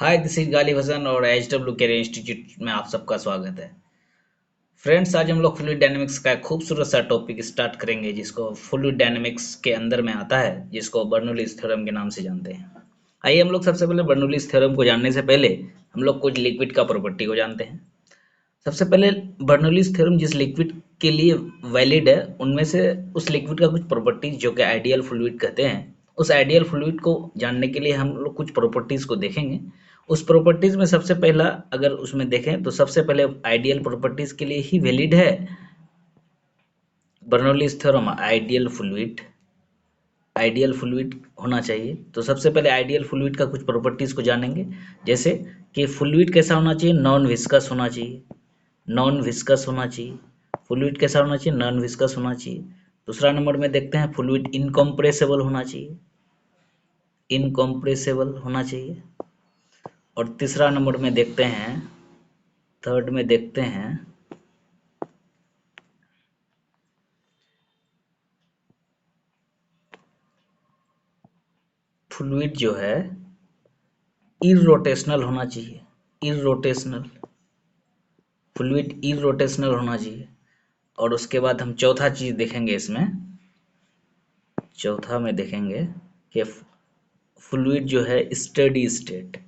Hi, this is Ghalib Hasan और HW career institute में आप सबका स्वागत है। फ्रेंड्स, आज हम लोग फ्लूइड डायनेमिक्स का एक खूबसूरत सा टॉपिक स्टार्ट करेंगे जिसको फ्लूइड डायनेमिक्स के अंदर में आता है, जिसको बर्नौलीज थ्योरम के नाम से जानते हैं। आइए हम लोग सबसे पहले बर्नौलीज थ्योरम को जानने से पहले हम लोग कुछ लिक्विड का प्रॉपर्टी को जानते हैं। सबसे पहले बर्नौलीज थ्योरम जिस लिक्विड के लिए वैलिड है, उनमें से उस लिक्विड का कुछ प्रॉपर्टीज जो कि आइडियल फ्लूइड कहते हैं, उस आइडियल फ्लूइड को जानने के लिए हम लोग कुछ प्रॉपर्टीज को देखेंगे। उस प्रॉपर्टीज में सबसे पहला अगर उसमें देखें तो सबसे पहले आइडियल प्रॉपर्टीज के लिए ही वैलिड है बर्नौलीज थ्योरम। आइडियल फ्लूइड होना चाहिए। तो सबसे पहले आइडियल फ्लूइड का कुछ प्रॉपर्टीज को जानेंगे, जैसे कि फ्लूइड कैसा होना चाहिए, नॉन विस्कस होना चाहिए। नॉन विस्कस होना चाहिए। फ्लूइड कैसा होना चाहिए, नॉन विस्कस होना चाहिए। दूसरा नंबर में देखते हैं फ्लूइड इनकम्प्रेसेबल होना चाहिए। इनकम्प्रेसेबल होना चाहिए। और तीसरा नंबर में देखते हैं, थर्ड में देखते हैं फ्लूइड जो है इरोटेशनल होना चाहिए। इरोटेशनल फ्लूइड इरोटेशनल होना चाहिए। और उसके बाद हम चौथा चीज देखेंगे, इसमें चौथा में देखेंगे कि फ्लूइड जो है स्टेडी स्टेट।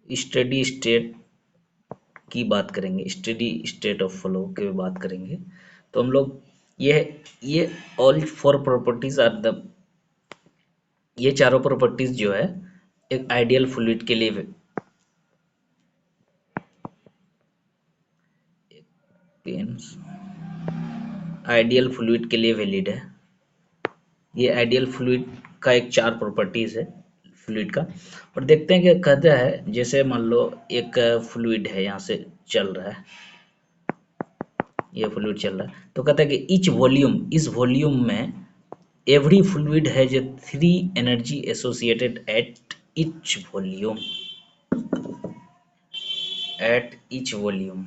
स्टेडी स्टेट की बात करेंगे, स्टेडी स्टेट ऑफ फ्लो की बात करेंगे। तो हम लोग ये all four properties are the, ये चारों प्रॉपर्टीज जो है एक आइडियल फ्लूइड के लिए आइडियल फ्लूइड के लिए वैलिड है। ये आइडियल फ्लूइड का एक चार प्रॉपर्टीज है फ्लूइड का। और देखते हैं कि कहता है, जैसे मान लो एक फ्लूइड है, यहाँ से चल रहा है, ये फ्लूइड चल रहा है, तो कहता है कि इच वॉल्यूम, इस वॉल्यूम में every fluid has a 3 energy associated at each volume. At each volume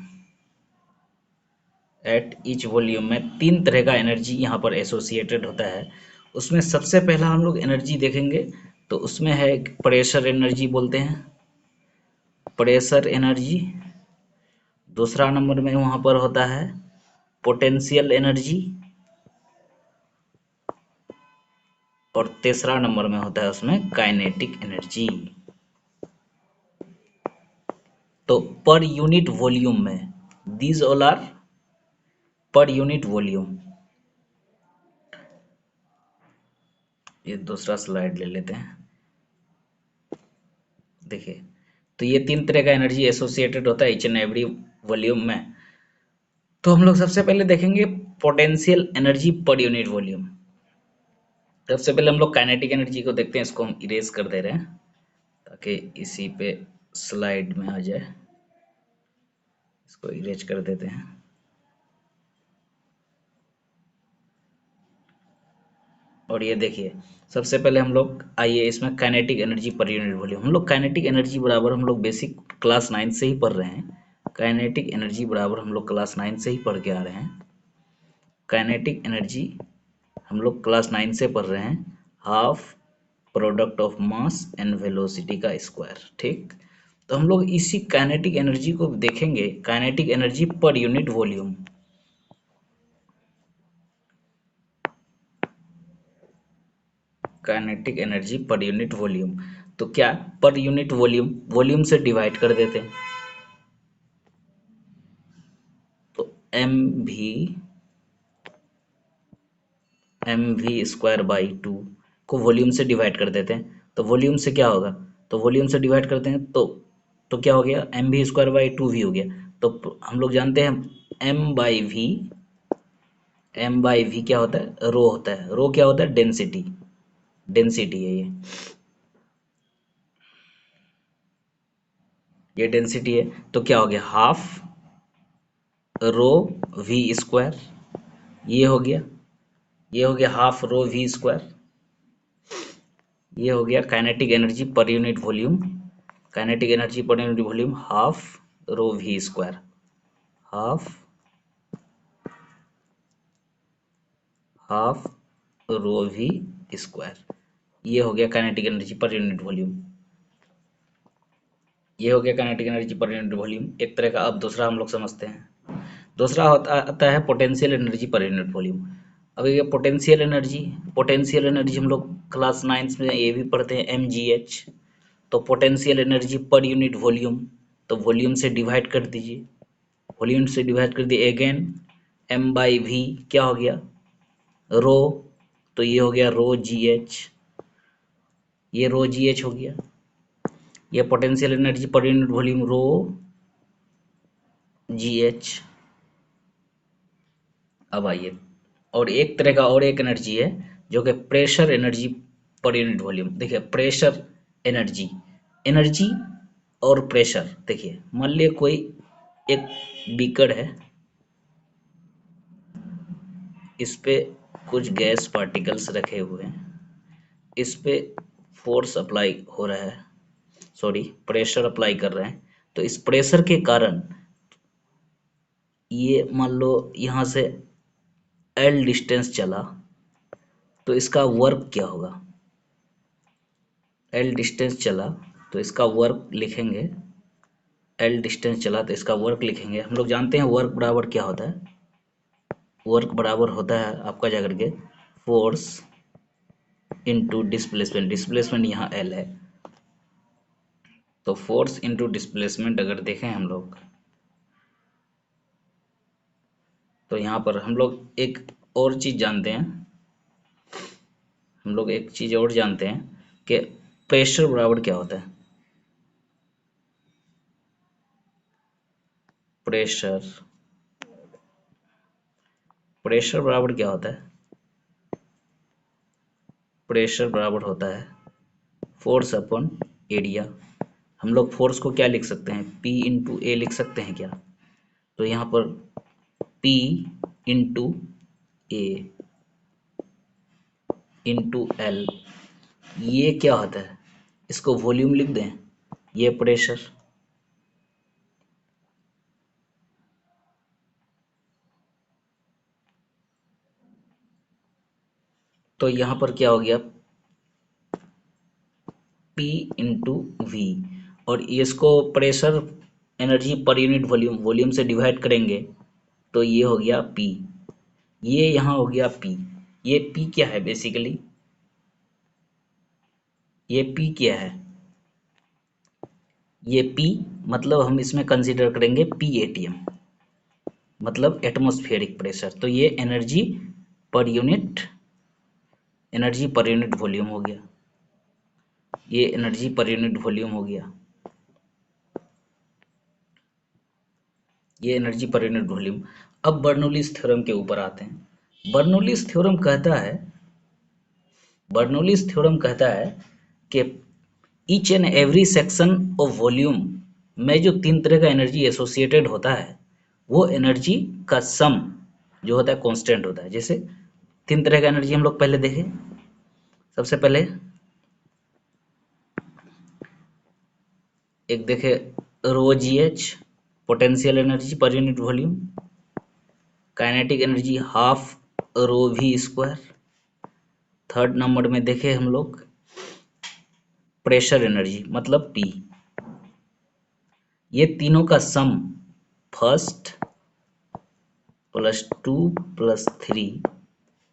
at each volume में 3 तरह का एनर्जी यहाँ पर एसोसिएटेड होता है। उसमें सबसे पहला हम लोग एनर्जी देखेंगे, तो उसमें है प्रेशर एनर्जी बोलते हैं, प्रेशर एनर्जी। दूसरा नंबर में वहाँ पर होता है पोटेंशियल एनर्जी। और तीसरा नंबर में होता है उसमें काइनेटिक एनर्जी। तो पर यूनिट वॉल्यूम में these all are per unit volume. ये दूसरा स्लाइड ले लेते हैं, देखिए। तो ये 3 तरह का एनर्जी एसोसिएटेड होता है ईच एंड एवरी वॉल्यूम में। तो हम लोग सबसे पहले देखेंगे potential energy per unit volume. सबसे पहले हम लोग काइनेटिक एनर्जी को देखते हैं। इसको हम इरेज कर दे रहे हैं ताकि इसी पे स्लाइड में आ जाए। इसको इरेज कर देते हैं। और ये देखिए, सबसे पहले हम लोग आइए इसमें kinetic energy per unit volume. हम लोग काइनेटिक एनर्जी बराबर हम लोग बेसिक क्लास 9 से ही पढ़ रहे हैं। काइनेटिक एनर्जी बराबर हम लोग क्लास 9 से ही पढ़ के आ रहे हैं। काइनेटिक एनर्जी हम लोग क्लास 9 से पढ़ रहे हैं, half product of mass and velocity का स्क्वायर। ठीक, तो हम लोग इसी काइनेटिक एनर्जी को देखेंगे, kinetic energy per unit volume. Kinetic energy per unit volume, तो क्या पर यूनिट वॉल्यूम, वॉल्यूम से डिवाइड कर देते हैं, तो एम वी स्क्वायर बाई 2 को वॉल्यूम से डिवाइड कर देते हैं। तो वॉल्यूम से क्या होगा, तो वॉल्यूम से डिवाइड करते हैं तो क्या हो गया, m v square by 2 v हो गया। तो हम लोग जानते हैं एम बाई वी क्या होता है, रो होता है। रो क्या होता है, डेंसिटी। डेंसिटी है ये डेंसिटी है। तो क्या हो गया, हाफ रो वी स्क्वायर। ये हो गया, ये हो गया हाफ रो वी स्क्वायर। ये हो गया kinetic energy per unit volume. Kinetic energy per unit volume half rho v square. Half half rho v square. ये हो गया kinetic energy per unit volume. ये हो गया kinetic energy per unit volume एक तरह का। अब दूसरा हम लोग समझते हैं। दूसरा आता है potential energy per unit volume. अब ये पोटेंशियल एनर्जी हम लोग क्लास 9 में ये भी पढ़ते हैं, mgh। तो potential energy per unit volume, तो वॉल्यूम से डिवाइड कर दीजिए, वॉल्यूम से डिवाइड कर दिए अगेन m/v क्या हो गया, रो। तो ये हो गया रो जी एच, ये रो जी एच हो गया। ये potential energy per unit volume rho g H. अब आइए, और एक तरह का और एक एनर्जी है जो कि pressure energy per unit volume. देखिए प्रेशर एनर्जी, एनर्जी और प्रेशर। देखिए मान लिया कोई एक बीकर है, इस पे कुछ गैस पार्टिकल्स रखे हुए हैं, इस पे फोर्स अप्लाई हो रहा है, सॉरी प्रेशर अप्लाई कर रहे हैं। तो इस प्रेशर के कारण ये मान लो यहाँ से L डिस्टेंस चला, तो इसका वर्क क्या होगा, L डिस्टेंस चला तो इसका वर्क लिखेंगे, L डिस्टेंस चला तो इसका वर्क लिखेंगे। हम लोग जानते हैं वर्क बराबर क्या होता है, वर्क बराबर होता है आपका जाकर के फोर्स इनटू डिस्प्लेसमेंट। डिस्प्लेसमेंट यहाँ L है, तो फोर्स इनटू डिस्प्लेसमेंट अगर देखें हम लोग, तो यहाँ पर हम लोग एक और चीज जानते हैं, हम लोग एक चीज और जानते हैं कि प्रेशर बराबर क्या होता है। प्रेशर, प्रेशर बराबर क्या होता है, प्रेशर बराबर होता है फोर्स अपॉन एरिया। हम लोग फोर्स को क्या लिख सकते हैं, P इंटू ए लिख सकते हैं क्या। तो यहाँ पर P इंटू ए इंटू एल, ये क्या होता है, इसको वॉल्यूम लिख दें, ये प्रेशर। तो यहाँ पर क्या हो गया, P इंटू वी, और इसको pressure energy per unit volume, volume से डिवाइड करेंगे तो ये हो गया P। ये यहाँ हो गया P। ये P क्या है बेसिकली, ये P क्या है, ये P मतलब हम इसमें कंसीडर करेंगे PATM, मतलब एटमॉस्फेरिक प्रेशर। तो ये energy per unit, energy per unit volume हो गया, ये एनर्जी पर यूनिट वॉल्यूम हो गया, ये एनर्जी पर यूनिट वॉल्यूम। अब बर्नौलीज थ्योरम के ऊपर आते हैं। बर्नौलीज थ्योरम कहता है, बर्नौलीज थ्योरम कहता है कि each and every section of volume में जो तीन तरह का एनर्जी एसोसिएटेड होता है, वो एनर्जी का सम जो होता है कांस्टेंट होता है। जैसे तीन तरह का एनर्जी हम लोग पहले देखें। सबसे पहले एक देखे rho g H, potential energy per unit volume. Kinetic energy half rho v square. Third number में देखे हम लोग प्रेशर एनर्जी मतलब P। ये तीनों का सम फर्स्ट +2 +3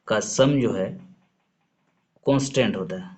का सम जो है कांस्टेंट होता है।